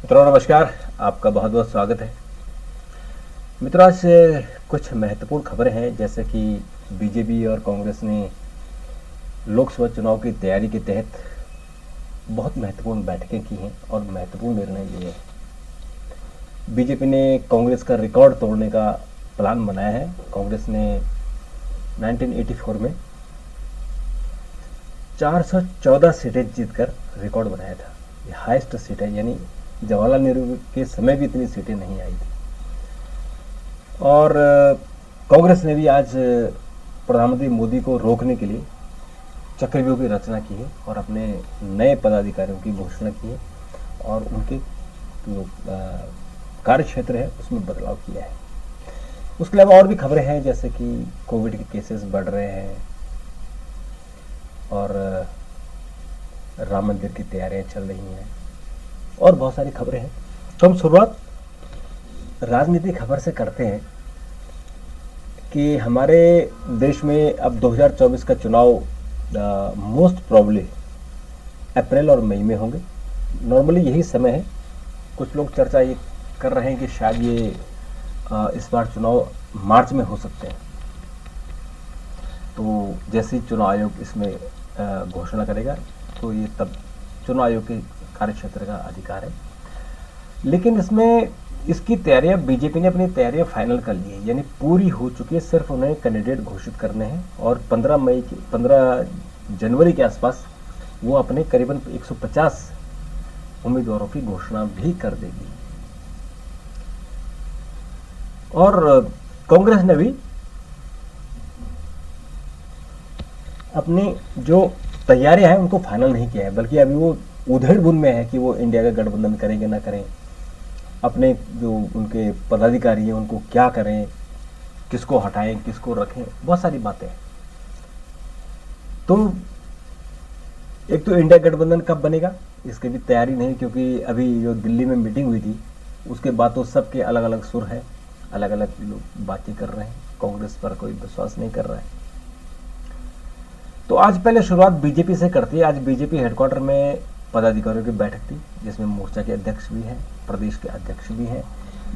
मित्रों नमस्कार, आपका बहुत बहुत स्वागत है। मित्रों आज कुछ महत्वपूर्ण खबरें हैं, जैसे कि बीजेपी और कांग्रेस ने लोकसभा चुनाव की तैयारी के तहत बहुत महत्वपूर्ण बैठकें की हैं और महत्वपूर्ण निर्णय लिए हैं। बीजेपी ने कांग्रेस का रिकॉर्ड तोड़ने का प्लान बनाया है। कांग्रेस ने 1984 में 414 सीटें जीतकर रिकॉर्ड बनाया था। ये हाईएस्ट सीट है, यानी जवाहरलाल नेहरू के समय भी इतनी सीटें नहीं आई थी। और कांग्रेस ने भी आज प्रधानमंत्री मोदी को रोकने के लिए चक्रव्यूह की रचना की है और अपने नए पदाधिकारियों की घोषणा की है और उनके जो कार्य क्षेत्र है उसमें बदलाव किया है। उसके अलावा और भी खबरें हैं, जैसे कि कोविड के केसेस बढ़ रहे हैं और राम मंदिर की तैयारियां चल रही हैं और बहुत सारी खबरें हैं। तो हम शुरुआत राजनीतिक खबर से करते हैं कि हमारे देश में अब 2024 का चुनाव मोस्ट प्रॉब्ली अप्रैल और मई में होंगे। नॉर्मली यही समय है। कुछ लोग चर्चा ये कर रहे हैं कि शायद ये इस बार चुनाव मार्च में हो सकते हैं। तो जैसे ही चुनाव आयोग इसमें घोषणा करेगा तो ये तब चुनाव आयोग के कार्य क्षेत्र का अधिकार है। लेकिन इसमें इसकी तैयारियां बीजेपी ने अपनी तैयारियां फाइनल कर ली है, यानी पूरी हो चुकी है। सिर्फ उन्हें कैंडिडेट घोषित करने हैं और 15 जनवरी के आसपास वो अपने करीबन 150 उम्मीदवारों की घोषणा भी कर देगी। और कांग्रेस ने भी अपनी जो तैयारियां हैं उनको फाइनल नहीं किया है, बल्कि अभी वो उधेड़-बुन में है कि वो इंडिया का गठबंधन करेंगे ना करें, अपने जो उनके पदाधिकारी हैं उनको क्या करें, किसको हटाएं, किसको रखें, बहुत सारी बातें हैं। तो एक तो इंडिया गठबंधन कब बनेगा इसकी भी तैयारी नहीं, क्योंकि अभी जो दिल्ली में मीटिंग हुई थी उसके बाद तो सबके अलग अलग सुर है, अलग अलग लोग बातें कर रहे हैं। कांग्रेस पर कोई विश्वास नहीं कर रहा है। तो आज पहले शुरुआत बीजेपी से करती है। आज बीजेपी हेडक्वार्टर में पदाधिकारियों की बैठक थी, जिसमें मोर्चा के अध्यक्ष भी हैं, प्रदेश के अध्यक्ष भी हैं,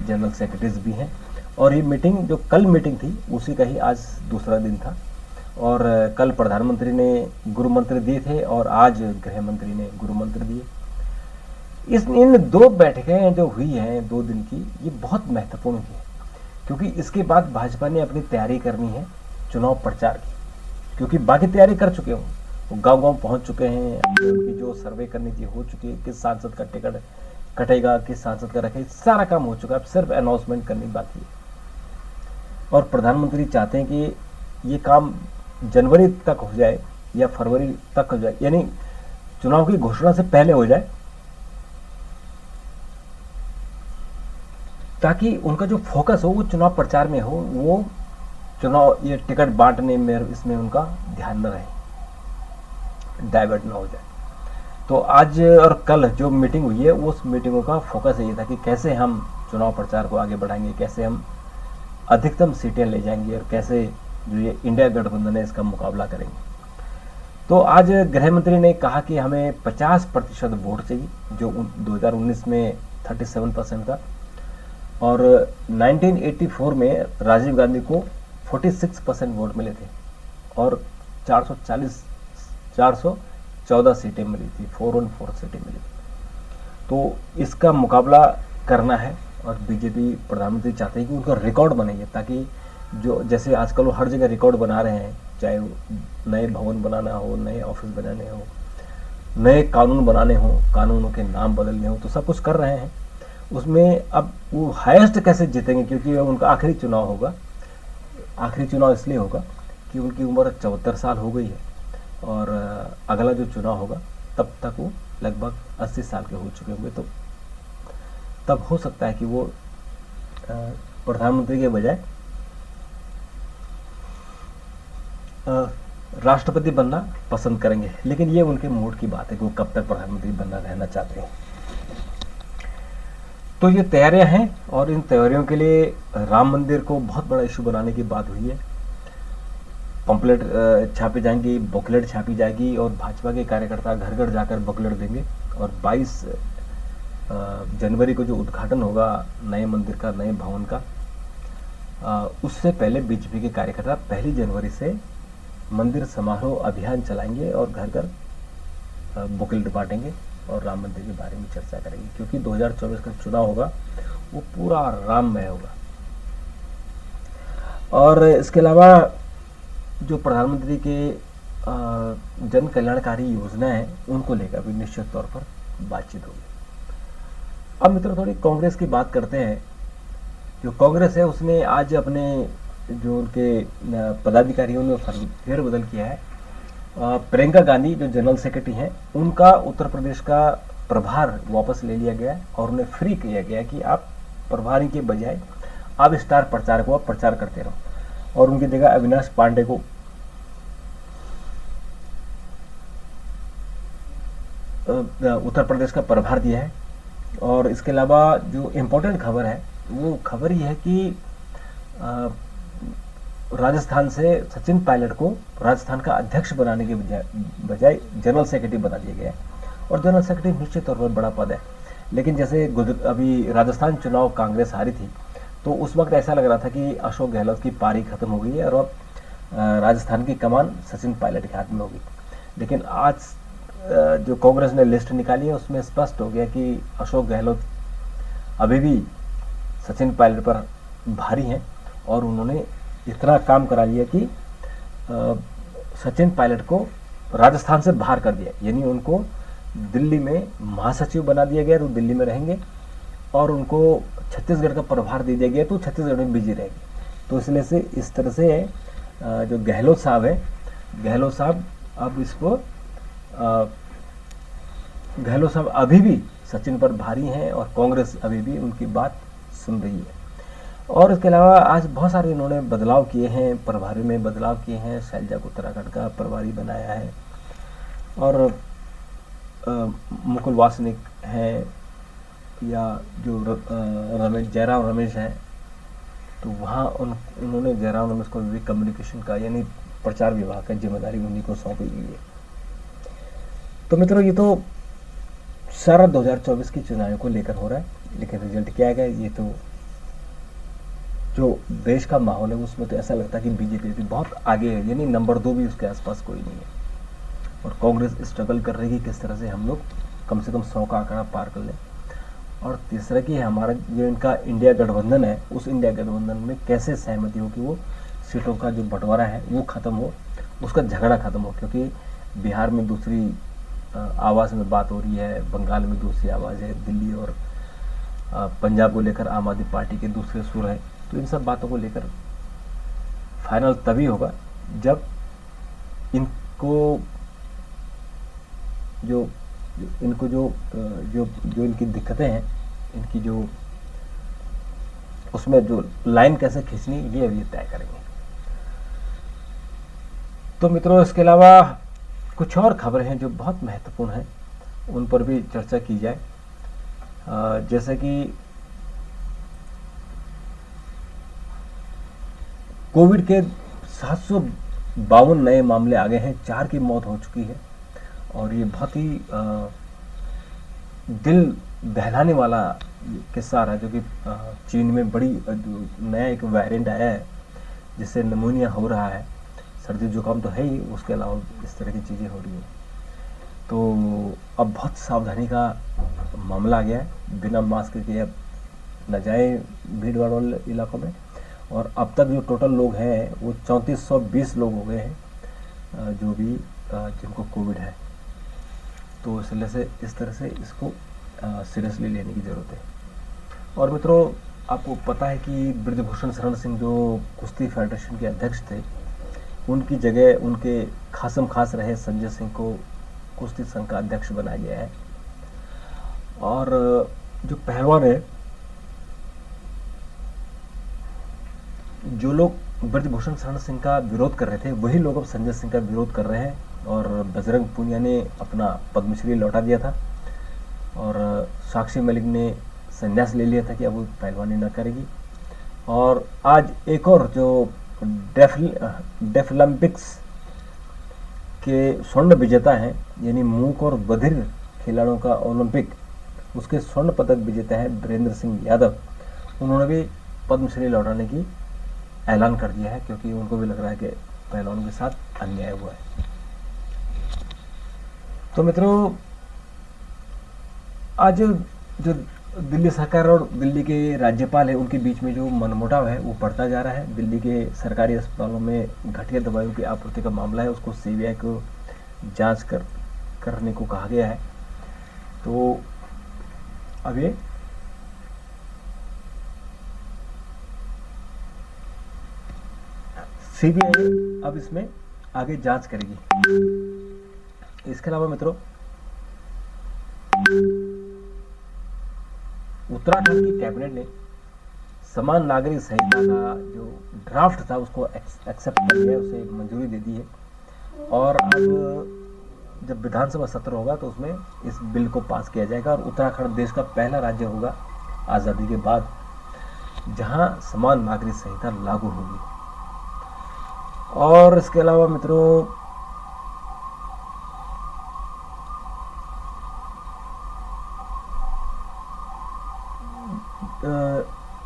जनरल सेक्रेटरीज भी हैं। और ये मीटिंग जो कल मीटिंग थी उसी का ही आज दूसरा दिन था। और कल प्रधानमंत्री ने गुरु मंत्र दिए थे और आज गृह मंत्री ने गुरु मंत्र दिए। इन दो बैठकें जो हुई हैं 2 दिन की, ये बहुत महत्वपूर्ण है, क्योंकि इसके बाद भाजपा ने अपनी तैयारी करनी है चुनाव प्रचार की, क्योंकि बाकी तैयारी कर चुके हों, वो गांव-गांव पहुंच चुके हैं, उनकी जो सर्वे करनी थी हो चुकी है, किस सांसद का टिकट कटेगा, किस सांसद का रखे, सारा काम हो चुका है। अब सिर्फ अनाउंसमेंट करनी बाकी है। और प्रधानमंत्री चाहते हैं कि ये काम जनवरी तक हो जाए या फरवरी तक हो जाए, यानी चुनाव की घोषणा से पहले हो जाए, ताकि उनका जो फोकस हो वो चुनाव प्रचार में हो, वो चुनाव ये टिकट बांटने में इसमें उनका ध्यान न रहे, डाइवर्ट ना हो जाए। तो आज और कल जो मीटिंग हुई है उस मीटिंगों का फोकस ये था कि कैसे हम चुनाव प्रचार को आगे बढ़ाएंगे, कैसे हम अधिकतम सीटें ले जाएंगे और कैसे जो ये इंडिया गठबंधन है इसका मुकाबला करेंगे। तो आज गृह मंत्री ने कहा कि हमें 50% वोट चाहिए, जो 2019 में 37% था, और 1984 में राजीव गांधी को 46% वोट मिले थे और 414 सीटें मिली थी, 414 सीटें मिली थी। तो इसका मुकाबला करना है और बीजेपी प्रधानमंत्री चाहते हैं कि उनका रिकॉर्ड बनेंगे, ताकि जो जैसे आजकल वो हर जगह रिकॉर्ड बना रहे हैं, चाहे नए भवन बनाना हो, नए ऑफिस बनाने हो, नए कानून बनाने हो, कानूनों के नाम बदलने हो, तो सब कुछ कर रहे हैं। उसमें अब वो हाईएस्ट कैसे जीतेंगे, क्योंकि उनका आखिरी चुनाव होगा। आखिरी चुनाव इसलिए होगा कि उनकी उम्र 74 साल हो गई है और अगला जो चुनाव होगा तब तक वो लगभग 80 साल के हो चुके होंगे। तो तब हो सकता है कि वो प्रधानमंत्री के बजाय राष्ट्रपति बनना पसंद करेंगे। लेकिन ये उनके मूड की बात है कि वो कब तक प्रधानमंत्री बनना रहना चाहते हैं। तो ये तैयारियां हैं और इन तैयारियों के लिए राम मंदिर को बहुत बड़ा इशू बनाने की बात हुई है। पंपलेट छापी जाएंगी, बुकलेट छापी जाएगी और भाजपा के कार्यकर्ता घर घर जाकर बुकलेट देंगे और 22 जनवरी को जो उद्घाटन होगा नए मंदिर का, नए भवन का, उससे पहले बीजेपी के कार्यकर्ता 1 जनवरी से मंदिर समारोह अभियान चलाएंगे और घर घर बुकलेट बांटेंगे और राम मंदिर के बारे में चर्चा करेंगे, क्योंकि 2024 का चुनाव होगा वो पूरा राममय होगा। और इसके अलावा जो प्रधानमंत्री के जन कल्याणकारी योजनाएं हैं उनको लेकर भी निश्चित तौर पर बातचीत होगी। अब मित्रों थोड़ी कांग्रेस की बात करते हैं। जो कांग्रेस है उसने आज अपने जो उनके पदाधिकारियों ने फेरबदल किया है। प्रियंका गांधी जो जनरल सेक्रेटरी हैं उनका उत्तर प्रदेश का प्रभार वापस ले लिया गया और उन्हें फ्री किया गया कि आप प्रभारी के बजाय आप स्टार प्रचारक को आप प्रचार करते रहो, और उनकी जगह अविनाश पांडे को उत्तर प्रदेश का प्रभार दिया है। और इसके अलावा जो इम्पोर्टेंट खबर है वो खबर ये है कि राजस्थान से सचिन पायलट को राजस्थान का अध्यक्ष बनाने के बजाय जनरल सेक्रेटरी बना दिया गया है। और जनरल सेक्रेटरी निश्चित तौर पर बड़ा पद है, लेकिन जैसे अभी राजस्थान चुनाव कांग्रेस हारी थी तो उस वक्त ऐसा लग रहा था कि अशोक गहलोत की पारी खत्म हो गई है और अब राजस्थान की कमान सचिन पायलट के हाथ में होगी। लेकिन आज जो कांग्रेस ने लिस्ट निकाली है उसमें स्पष्ट हो गया कि अशोक गहलोत अभी भी सचिन पायलट पर भारी हैं और उन्होंने इतना काम करा लिया कि सचिन पायलट को राजस्थान से बाहर कर दिया, यानी उनको दिल्ली में महासचिव बना दिया गया तो दिल्ली में रहेंगे, और उनको छत्तीसगढ़ का प्रभार दे दिया गया तो छत्तीसगढ़ में बिजी रहेंगे। तो इसलिए से इस तरह से जो गहलोत साहब है, गहलोत साहब अब इसको गहलोत साहब अभी भी सचिन पर भारी हैं और कांग्रेस अभी भी उनकी बात सुन रही है। और इसके अलावा आज बहुत सारे इन्होंने बदलाव किए हैं, प्रभारी में बदलाव किए हैं। शैलजा को उत्तराखंड का प्रभारी बनाया है और मुकुल वासनिक हैं या जो जयराम रमेश हैं, तो वहाँ उन्होंने जयराम रमेश को भी कम्युनिकेशन का यानी प्रचार विभाग का जिम्मेदारी उन्हीं को सौंपी गई है। तो मित्रों ये तो सारा 2024 के चुनाव को लेकर हो रहा है, लेकिन रिजल्ट क्या आएगा ये तो जो देश का माहौल है उसमें तो ऐसा लगता है कि बीजेपी भी बहुत आगे है, यानी नंबर 2 भी उसके आसपास कोई नहीं है। और कांग्रेस स्ट्रगल कर रही है कि किस तरह से हम लोग कम से कम 100 का आंकड़ा पार कर लें। और तीसरा कि हमारा जो इनका इंडिया गठबंधन है उस इंडिया गठबंधन में कैसे सहमति हो कि वो सीटों का जो बंटवारा है वो ख़त्म हो, उसका झगड़ा ख़त्म हो, क्योंकि बिहार में दूसरी आवाज़ में बात हो रही है, बंगाल में दूसरी आवाज़ है, दिल्ली और पंजाब को लेकर आम आदमी पार्टी के दूसरे सुर है। तो इन सब बातों को लेकर फाइनल तभी होगा जब इनको जो इनकी दिक्कतें हैं, इनकी जो उसमें जो लाइन कैसे खींचनी ये अभी तय करेंगे। तो मित्रों इसके अलावा कुछ और खबरें हैं जो बहुत महत्वपूर्ण हैं, उन पर भी चर्चा की जाए। जैसे कि कोविड के 752 नए मामले आ गए हैं, 4 की मौत हो चुकी है और ये बहुत ही दिल दहलाने वाला किस्सा आ रहा है, जो कि चीन में बड़ी नया एक वेरिएंट आया है जिससे निमोनिया हो रहा है। सर्दी जुकाम तो है ही, उसके अलावा इस तरह की चीज़ें हो रही हैं। तो अब बहुत सावधानी का मामला आ गया है, बिना मास्क के अब न जाए भीड़ भाड़ वाले इलाकों में। और अब तक जो टोटल लोग हैं वो 3420 लोग हो गए हैं जो भी जिनको कोविड है। तो इसलिए से इस तरह से इसको सीरियसली लेने की ज़रूरत है। और मित्रों आपको पता है कि ब्रजभूषण शरण सिंह जो कुश्ती फेडरेशन के अध्यक्ष थे, उनकी जगह उनके खासम खास रहे संजय सिंह को कुश्ती संघ का अध्यक्ष बनाया गया है। और जो पहलवान है, जो लोग ब्रजभूषण शरण सिंह का विरोध कर रहे थे वही लोग अब संजय सिंह का विरोध कर रहे हैं। और बजरंग पूनिया ने अपना पद्मश्री लौटा दिया था और साक्षी मलिक ने संन्यास ले लिया था कि अब वो पहलवानी न करेगी। और आज एक और जो डेफलिम्पिक्स के स्वर्ण विजेता हैं, यानी मूक और बधिर खिलाड़ियों का ओलंपिक उसके स्वर्ण पदक विजेता है वीरेंद्र सिंह यादव, उन्होंने भी पद्मश्री लौटाने की ऐलान कर दिया है, क्योंकि उनको भी लग रहा है कि पहलवानों के साथ अन्याय हुआ है। तो मित्रों, आज जो दिल्ली सरकार और दिल्ली के राज्यपाल है उनके बीच में जो मनमुटाव है वो बढ़ता जा रहा है। दिल्ली के सरकारी अस्पतालों में घटिया दवाइयों की आपूर्ति का मामला है, उसको सीबीआई को जांच करने को कहा गया है। तो अब ये सीबीआई अब इसमें आगे जांच करेगी। इसके अलावा मित्रों, उत्तराखंड की कैबिनेट ने समान नागरिक संहिता का जो ड्राफ्ट था उसको एक्सेप्ट कर लिया है, उसे मंजूरी दे दी है। और अब जब विधानसभा सत्र होगा तो उसमें इस बिल को पास किया जाएगा, और उत्तराखंड देश का पहला राज्य होगा आज़ादी के बाद जहां समान नागरिक संहिता लागू होगी। और इसके अलावा मित्रों,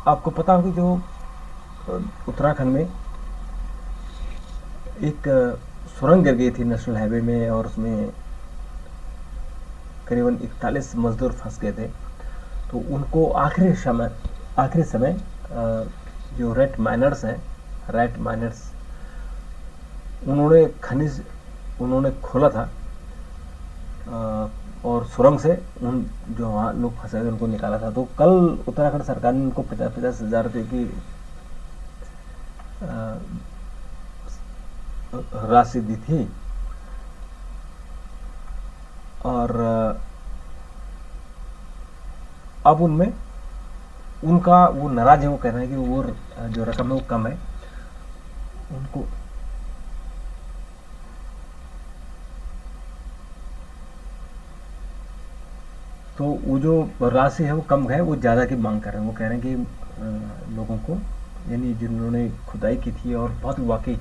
आपको पता होगा जो उत्तराखंड में एक सुरंग गिर गई थी नेशनल हाईवे में, और उसमें करीबन 41 मजदूर फंस गए थे। तो उनको आखिरी समय जो रेट माइनर्स उन्होंने खोला था, और सुरंग से उन जो वहाँ लोग फंसे थे उनको निकाला था। तो कल उत्तराखंड सरकार ने उनको 50,000 रुपये की राशि दी थी। और अब उनका वो नाराज है, वो कह रहे हैं कि वो जो रकम है वो कम है उनको। तो वो जो राशि है वो कम है, वो ज़्यादा की मांग कर रहे हैं। वो कह रहे हैं कि लोगों को, यानी जिन्होंने खुदाई की थी और बहुत वाकई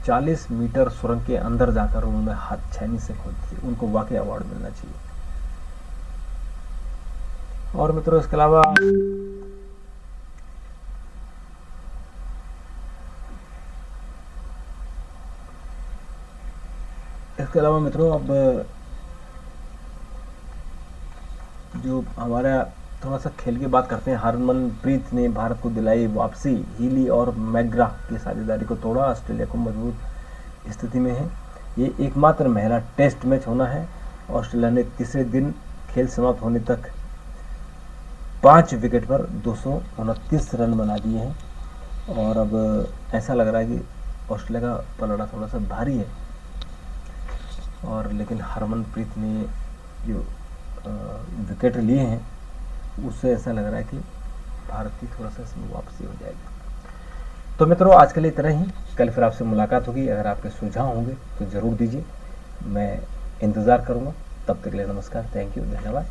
40 मीटर सुरंग के अंदर जाकर उन्होंने हाथछैनी से खोदी थी, उनको वाकई अवार्ड मिलना चाहिए। और मित्रों, इसके अलावा मित्रों, अब जो हमारा थोड़ा सा खेल की बात करते हैं। हरमनप्रीत ने भारत को दिलाई वापसी, हीली और मैकग्रा की साझेदारी को तोड़ा, ऑस्ट्रेलिया को मजबूत स्थिति में है। ये एकमात्र महिला टेस्ट मैच होना है। ऑस्ट्रेलिया ने तीसरे दिन खेल समाप्त होने तक 5 विकेट पर 229 रन बना दिए हैं। और अब ऐसा लग रहा है कि ऑस्ट्रेलिया का पलड़ा थोड़ा सा भारी है, और लेकिन हरमनप्रीत ने जो विकेट लिए हैं उससे ऐसा लग रहा है कि भारत की थोड़ा सा इसमें वापसी हो जाएगी। तो मित्रों, आज के लिए इतना ही। कल फिर आपसे मुलाकात होगी। अगर आपके सुझाव होंगे तो ज़रूर दीजिए, मैं इंतज़ार करूँगा। तब तक के लिए नमस्कार, थैंक यू, धन्यवाद।